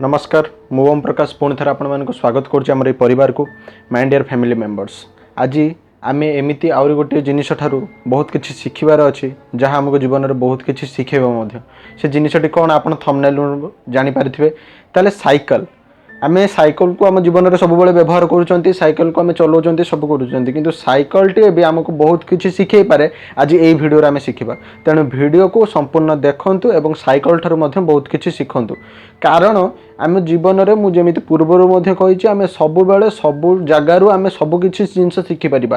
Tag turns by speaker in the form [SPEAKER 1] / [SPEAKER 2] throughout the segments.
[SPEAKER 1] नमस्कार मु ओम प्रकाश पुणी थे आपण मानक स्वागत करुच्चे आम परिवार को माय डियर फैमिली मेंबर्स। आज आम एमती आउरी गोटे जिनिस ठारू बहुत किसी शिखबार अच्छी जहाँ आमको जीवन में बहुत किसी शिखेब से जिनटी कौन आप थंबनेल जानीपारे ताले साइकिल आम साइकिल को आम जीवन में सब व्यवहार करुँच साइकिल को आम चलाऊँ सब करुँच कि साइकिल टे भी आमको बहुत किसी शिखे पारे। आज यही भिडियो आम शिखा तेणु भिडियो को संपूर्ण देखु और साइकिल ठारू बहुत किसी शिखु कारण आम जीवन में मुझे पूर्वर कही आम सब बेले सब जगार आम सबकि जिनस शिखिपर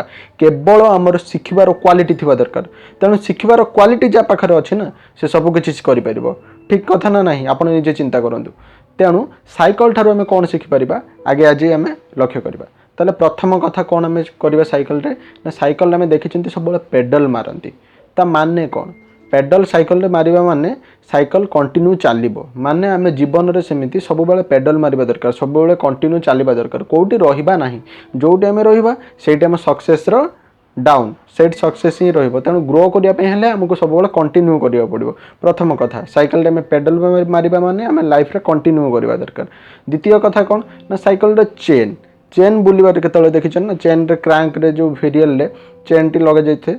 [SPEAKER 1] केवल आमर शिखबार क्वालिटी थी दरकार। तेणु शिखबार क्वालिटी जहाँ पाखे अच्छी ना से सबकि कर ठीक कथा ना नहीं आप निजे चिंता करूँ। तेणु साइकिल ठारू आम कौन शिखिपर आगे आज आम लक्ष्य करवा। ताले प्रथम कथा कौन आम करवा साइकिल ना साइकिल आम देखी सब पेडल मारती ता माने कौन पेडल साइकिल मारिबा माने साइकिल कंटिन्यू चलो माने आम जीवन में सेमती सब बेले पेडल मारिबा दरकार सब बेले कंटिन्यू चलवा दरकार कौटी रहिबा नाही जोटी आम रहिबा सेठी आम सक्सेस रो डाउन सेट सक्सेस ही रहिबो। तेणु ग्रो करने आमको सब बेले कंटिन्यू करिया पड़िबो। प्रथम कथा साइकिल आम पेडल मारिबा माने आम लाइफ रे कंटिन्यू करवा दरकार। द्वितीय कथा कौन ना साइकिल चेन चेन बुलबार केतले देखिछन ना चेन रे क्रैंक रे जो वेरियल रे चेन टी लगा जाइथे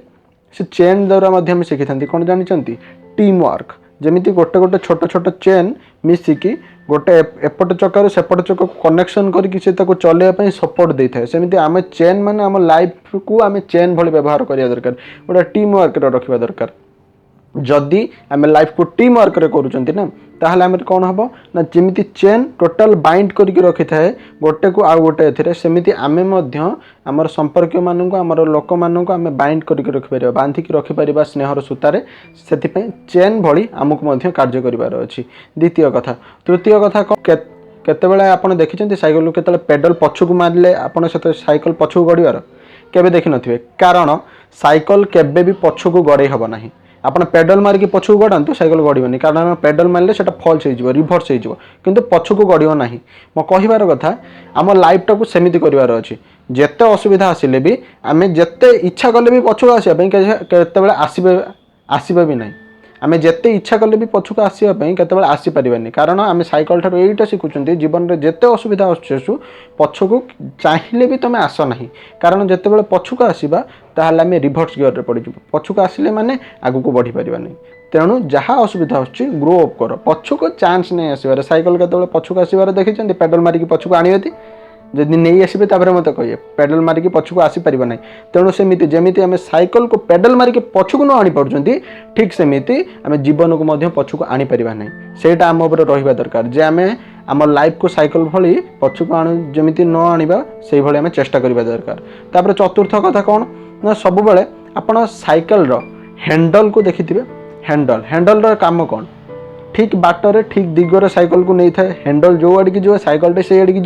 [SPEAKER 1] से चेन द्वारा शिखी था कौन जानते टीम वर्क जमी गोटे गोटे छोट छोट चेन मिसिकी गोटे एपट चक्कर सेपट चक्कर कनेक्शन करके चलने सपोर्ट दे था सेमती आम चेन माने आम लाइफ को आम चेन भली व्यवहार करिया दरकार गोटे टीम वर्क रखा दरकार। जदि आम लाइफ को टीम वर्क करुँच ना ताहले आम कौन हम ना जमी चेन टोटाल बाइंड करके रखी थाए गोटे को आउ गोटे एथिरे सेमती आमे मध्य आमर संपर्क मानक आमर लोक मानक आम बाइंड करके रखिपर बांधिकी रखिपर स्नेहर सूतारे से चेन भली आमको मध्य कार्य करिवार अछि। द्वितीय कथा। तृतीय कथा केतेबेले आपण देखिछन्ती साइकिल केतेबेले पेडल पछुक मारले आपण से साइकिल पछुक गड़िवार केबे देखि नथिबे कारण साइकिल केबे भी पछुक गड़े हबो नाही। आपन पेडल मारिकी पछुक गड़ातु साइकिल गड़बनी कारण पेडल मारे से फल्स हो रिभर्स हो किंतु पछुक गड़ो ना। मो कहबार कथा आम लाइफटा को सेमिति करिवार अछि जेते असुविधा आसिले भी आम जेते इच्छा कले भी पछुक आसिया केतेबेले आसीबे भी नहीं आम जिते इच्छा कले भी पछुक आसवाई केतबेले आसीपारानी कारण आम साइकिल ठार यहीटा शिखुं जीवन में जिते असुविधा आसु पछुक चाहिए भी तुम आस ना कारण जितेबाला पछुक आसवा ताहले आम रिभर्स गियर पड़ पछुक आसिले माने आगु को बढ़ी पारा नहीं। तेणु जहाँ असुविधा आसुच्ची ग्रो अप कर पछुक चान्स नहीं आसबार साइकिल केतबेले पछुक आसबार देखी पेडल मारिकी पछुक आनिबे जदि नहीं आसबे तापर मत कहे पेडल मारिकी पछुक आसीपर ना। तेणु सेमती जमीती आम साइकिल को पेडल मारिकी पछुक न आनी पार्टी ठीक सेमती आम जीवन को मध्य पछुक आनी पारिबा नहीं सेटा आम उपर रहिबा दरकार जे आम आम लाइफ को साइकिल भली पछुक जमीती न आनिबा सेही भली आम चेष्टा करिबा दरकार। तापर चतुर्थ कथा कौन ना सब बेले आपण साइकिल रो हैंडल को देखिथिबे हैंडल रो काम कौन ठीक बाटर ठीक दिगरे साइकिल को नहीं थाए हैंडल जो आड़ की साइकिल टे से आड़ की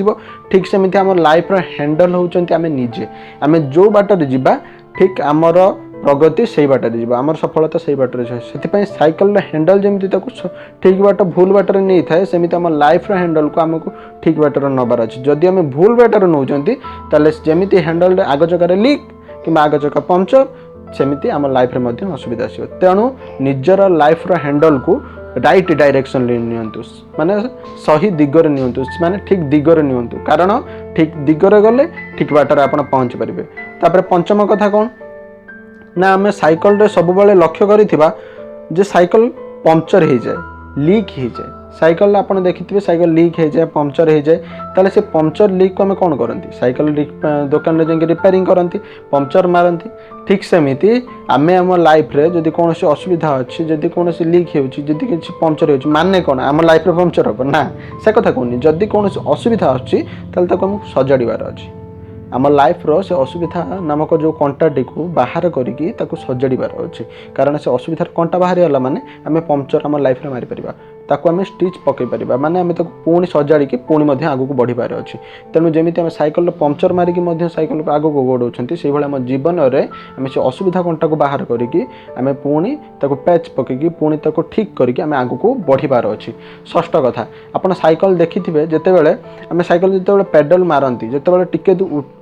[SPEAKER 1] ठीक सेमती आम लाइफ रो हैंडल होउचंती आम निजे आम जो बाटर जीवा ठीक आमर प्रगति से बाटर जीवा आमर सफलता से बाटर से साइकिल हैंडल जमी ठीक बाट भूल बाटर नहीं थाए सेमती आम लाइफ रो हैंडल को आमको ठीक बाटर नबार अच्छे जदि आम भूल बाटर नौचंती ताले जमी हैंडल आग चक्कर लीक कि आग चक्का पंचर सेमती आम लाइफ रे असुविधा आसो। तेणु निजर लाइफ रो हैंडल को राइट डायरेक्शन नियंतु माने सही दिगरे नियंतु माने ठीक दिगरे नियंतु कारण ठीक दिगरे गले ठीक बाटर आप पहुँची पारे। तापर पंचम कथा कौन ना आम साइकिल रे सब बेले लक्ष्य करिथिबा जे साइकिल पंचर हो जाए लीक हो जाए साइकिल आप देखिए साइकिल लीक हो जाए पंचर हो जाए ताले से पंचर लीक को आम कौन करती साइकिल दुकान में जाकर रिपेयरिंग करती पंचर मारती ठीक सेमती आम आम लाइफ रे जदि कौन असुविधा अच्छी जदि कौन लीक होती पंचर हो माने कौन आम लाइफ रे पंचर हम ना से कथा कहूनी जदि कौन असुविधा आसुच्ची सजाड़बार अच्छी आम लाइफ रो से असुविधा नामक जो कंटाटी को बाहर करिकी ताको सजाड़बार अच्छे कारण से असुविधार कंटा बाहरी गला माने आम पंचर आम लाइफ रे मारी परिबा ताको आम स्टिच पकई पारिबा माने आम ताको पुणी सजाड़ी पुणी आगू को बढ़िबार अच्छे। तेणु जमी आम साइकिल पंचर मारिकी साइकिल को आगू को गोड़ाउछंती से भाई आम जीवन में आम से असुविधा कंटा को बाहर करिकी आम पुणी ताको पैच पकईकी पुणी ताको ठीक करिकी आम आगू को बढ़िबार अच्छे। षष्ठ कथा आपण साइकिल देखिथिबे जेतेबेले आम साइकिल जेतेबेले पेडल मारंती जेतेबेले टिके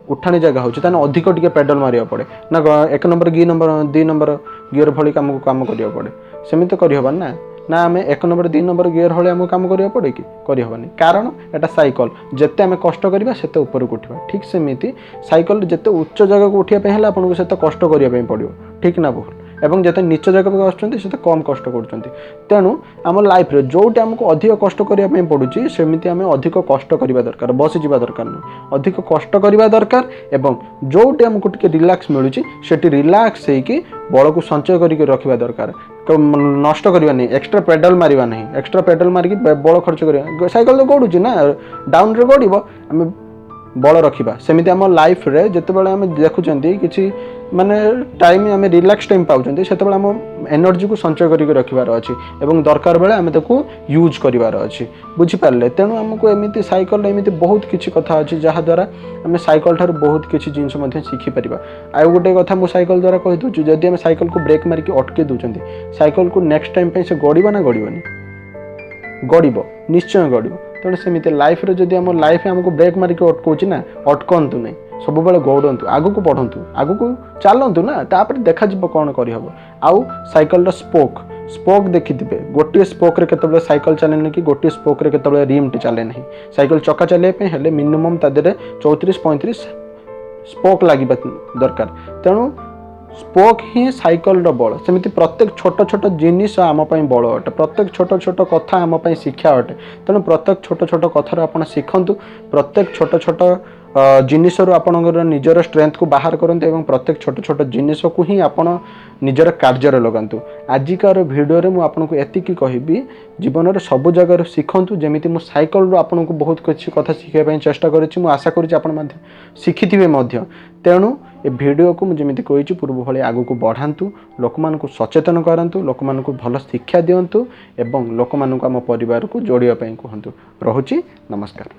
[SPEAKER 1] उठाणी जगह होची ताने अधिक टिके पेडल मारिया पड़े ना एक नंबर गी नंबर 2 नंबर गियर भली काम करिया पड़े सेमिति करि हबन ना ना आम 1 नंबर 2 नंबर गियर भाई आमको कम करा पड़े कि करहबनी कारण एटा साइकल जिते आम कष्ट करवा से ऊपर को उठा ठीक सेमती साइकल जिते उच्च जगह को उठापी है आपको से कष्ट करने पड़ो ठीक ना भूल एवं जिते नीच जगह को आसुँच से कम कष्ट कर तेणु आम लाइफ रे जोटी आमको अधिक कष्ट करने पड़ुची सेमती आम अधिक कष्ट करवा दरकार बसी जा दरकार नहीं अधिक कष्ट करवा दरकार एवं जोटी आमको टिके रिलैक्स मिलूँ से रिलैक्स होगी बल को संचय करके रखा दरकार नष्ट करवा नहीं एक्स्ट्रा पेडल मारिबा नहीं एक्स्ट्रा पेडल मारिकी बल खर्च करवा साइकेल तो गड़ुची ना डाउन रे गड़ब आम बल रखा सेमती आम लाइफ रे जिते आम देखुं कि माने टाइम आम रिलैक्स टाइम पाँच से आम एनर्जी को संचय करके रखार अच्छी एवं दरकार बेले आम ताको यूज करार अच्छी बुझीपारे तेणु आमको एमती साइकेल एमती बहुत किसी कथा अच्छी जहाँद्वारा आम साइकेल ठार बहुत किसी जिनस शिखिपर आउ गोटे कथा मो साइकेल द्वारा कहीदे जदि आम साइकेल को ब्रेक मारिक अटके दूसरी साइकेल को नेक्स्ट टाइम से गड़ब ना गड़बनी गड़ब निश्चय गड़ब तेणु सेमती लाइफ रे जदि आम लाइफ आमको ब्रेक मारिक अटकाउची ना अटकंतु नहीं सब बेले गौड़ू आगू को पढ़ंतु आगू को चलतु ना तापर देखा कौन करहब आउ साइकेल स्पोक स्पोक देखिथे गोटे स्पोक रे केतबेले साइकेल चले कि गोटे स्पोक रे केतबेले रिम टे चले नहीं साइकेल चक्का चलैया हेले मिनिमम तादेरे 34-35 स्पोक लगे दरकार तेणु स्पोक ही साइकेल बल सेमती प्रत्येक छोट छोट जिनिस आम बल अटे प्रत्येक छोट छोट कथा आम शिक्षा अटे तेणु प्रत्येक छोट छोट कथार आप शिखंतु प्रत्येक छोट छोट जिनिस आपणकर निजर स्ट्रेंथ को बाहर करते एवं प्रत्येक छोट छोट जिनिस को ही आपण निजर कार्य लगातु आजिकार भिडियो मुझे आपको एतिकी कहबी जीवन सब जगह शिखंतु जमीती मो साइकेल आपन को बहुत किसी कथा शिखाई चेष्टा करी आशा करी शिखिथे तेणु ए भिडियो को मुझे कही पूर्व भाई आगू को बढ़ातु लोक मान सचेतन करातु लोक मान भल शिक्षा दिंतु एवं लोक मान आम परिवार को जोड़ापी कहतु। रहुची नमस्कार।